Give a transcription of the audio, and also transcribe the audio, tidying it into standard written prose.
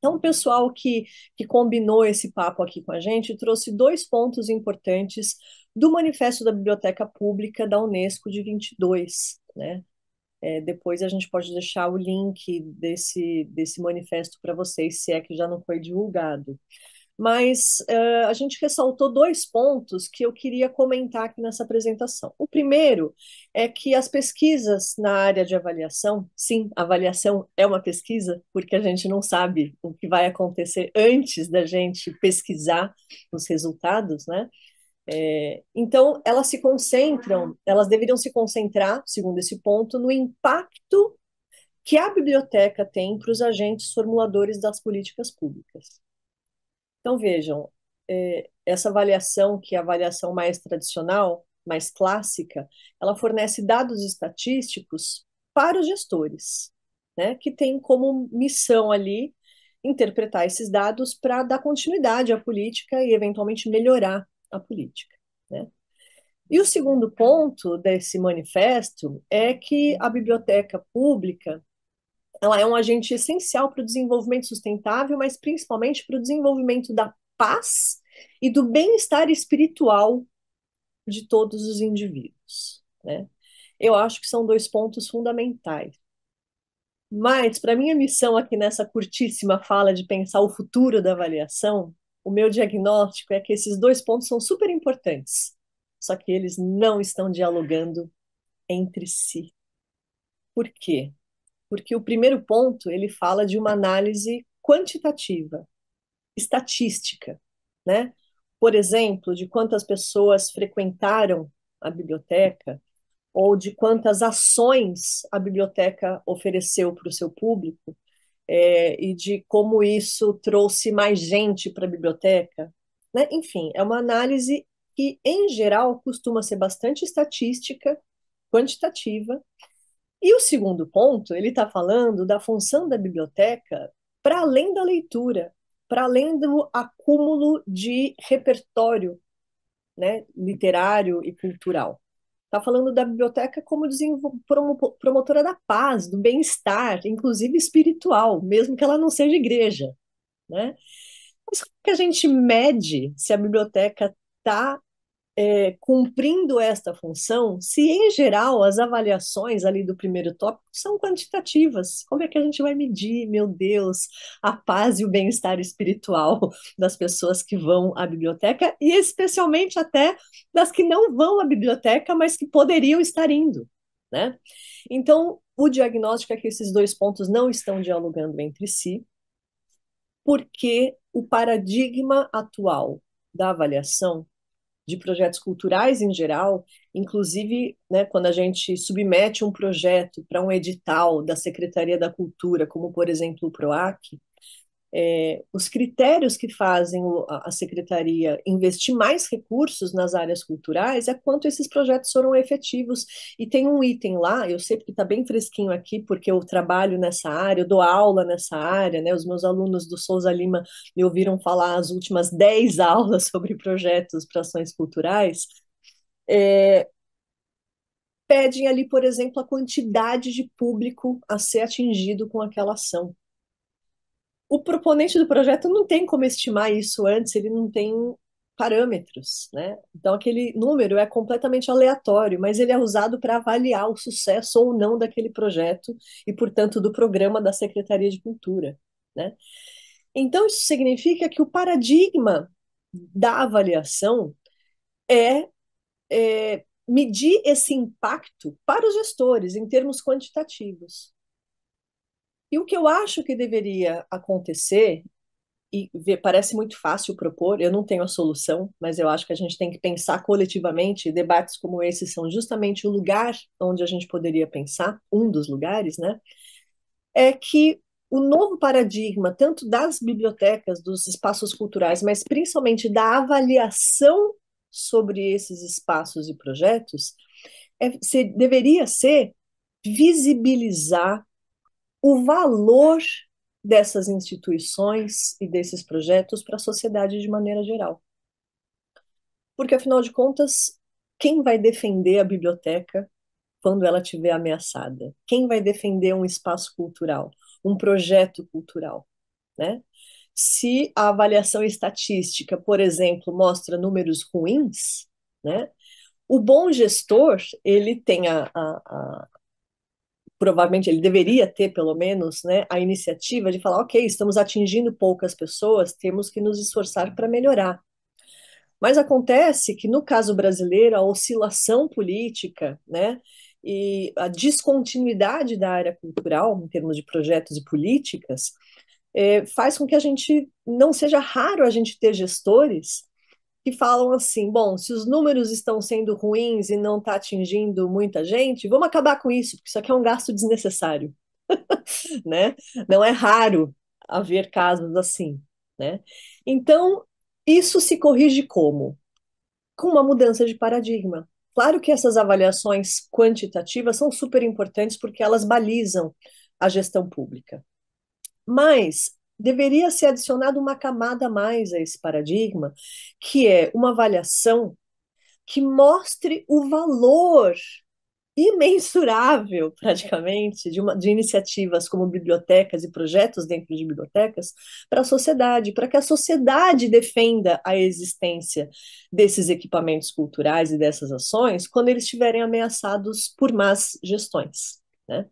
Então, o pessoal que combinou esse papo aqui com a gente trouxe dois pontos importantes do Manifesto da Biblioteca Pública da Unesco de 22, né? Depois a gente pode deixar o link desse manifesto para vocês, se é que já não foi divulgado. Mas a gente ressaltou dois pontos que eu queria comentar aqui nessa apresentação. O primeiro é que as pesquisas na área de avaliação, sim, avaliação é uma pesquisa, porque a gente não sabe o que vai acontecer antes da gente pesquisar os resultados, né? Então, elas se concentram, elas deveriam se concentrar, segundo esse ponto, no impacto que a biblioteca tem para os agentes formuladores das políticas públicas. Então, vejam, essa avaliação, que é a avaliação mais tradicional, mais clássica, ela fornece dados estatísticos para os gestores, né, que tem como missão ali interpretar esses dados para dar continuidade à política e, eventualmente, melhorar a política, né? E o segundo ponto desse manifesto é que a biblioteca pública ela é um agente essencial para o desenvolvimento sustentável, mas principalmente para o desenvolvimento da paz e do bem-estar espiritual de todos os indivíduos, né? Eu acho que são dois pontos fundamentais. Mas, para minha missão aqui nessa curtíssima fala de pensar o futuro da avaliação, o meu diagnóstico é que esses dois pontos são super importantes, só que eles não estão dialogando entre si. Por quê? Porque o primeiro ponto, ele fala de uma análise quantitativa, estatística, né? Por exemplo, de quantas pessoas frequentaram a biblioteca ou de quantas ações a biblioteca ofereceu para o seu público, e de como isso trouxe mais gente para a biblioteca, né? Enfim, é uma análise que, em geral, costuma ser bastante estatística, quantitativa, e o segundo ponto, ele está falando da função da biblioteca para além da leitura, para além do acúmulo de repertório, né, literário e cultural. Está falando da biblioteca como promotora da paz, do bem-estar, inclusive espiritual, mesmo que ela não seja igreja, né? Mas como que a gente mede se a biblioteca está cumprindo esta função, se em geral as avaliações ali do primeiro tópico são quantitativas? Como é que a gente vai medir, meu Deus, a paz e o bem-estar espiritual das pessoas que vão à biblioteca e especialmente até das que não vão à biblioteca, mas que poderiam estar indo, né? Então, o diagnóstico é que esses dois pontos não estão dialogando entre si, porque o paradigma atual da avaliação de projetos culturais em geral, inclusive, né, quando a gente submete um projeto para um edital da Secretaria da Cultura, como por exemplo o PROAC, os critérios que fazem a secretaria investir mais recursos nas áreas culturais é quanto esses projetos foram efetivos. E tem um item lá, eu sei que está bem fresquinho aqui, porque eu trabalho nessa área, eu dou aula nessa área, né? Os meus alunos do Souza Lima me ouviram falar as últimas 10 aulas sobre projetos para ações culturais. É, Pedem ali, por exemplo, a quantidade de público a ser atingido com aquela ação. O proponente do projeto não tem como estimar isso antes, ele não tem parâmetros, né? Então aquele número é completamente aleatório, mas ele é usado para avaliar o sucesso ou não daquele projeto e, portanto, do programa da Secretaria de Cultura, né? Então isso significa que o paradigma da avaliação é medir esse impacto para os gestores em termos quantitativos. E o que eu acho que deveria acontecer parece muito fácil propor, eu não tenho a solução, mas eu acho que a gente tem que pensar coletivamente, e debates como esse são justamente o lugar onde a gente poderia pensar, um dos lugares, né? É que o novo paradigma, tanto das bibliotecas, dos espaços culturais, mas principalmente da avaliação sobre esses espaços e projetos, deveria ser visibilizar o valor dessas instituições e desses projetos para a sociedade de maneira geral. Porque, afinal de contas, quem vai defender a biblioteca quando ela estiver ameaçada? Quem vai defender um espaço cultural, um projeto cultural, né? se a avaliação estatística, por exemplo, mostra números ruins, né? O bom gestor, ele tem provavelmente ele deveria ter pelo menos, né, a iniciativa de falar, ok, estamos atingindo poucas pessoas, temos que nos esforçar para melhorar. Mas acontece que no caso brasileiro a oscilação política, né, e a descontinuidade da área cultural em termos de projetos e políticas faz com que a gente não seja raro a gente ter gestores que falam assim, bom, se os números estão sendo ruins e não está atingindo muita gente, vamos acabar com isso, porque isso aqui é um gasto desnecessário, né? Não é raro haver casos assim, né? Então, isso se corrige como? Com uma mudança de paradigma. Claro que essas avaliações quantitativas são super importantes porque elas balizam a gestão pública, mas deveria ser adicionada uma camada a mais a esse paradigma, que é uma avaliação que mostre o valor imensurável, praticamente, de iniciativas como bibliotecas e projetos dentro de bibliotecas para a sociedade, para que a sociedade defenda a existência desses equipamentos culturais e dessas ações quando eles estiverem ameaçados por más gestões, né?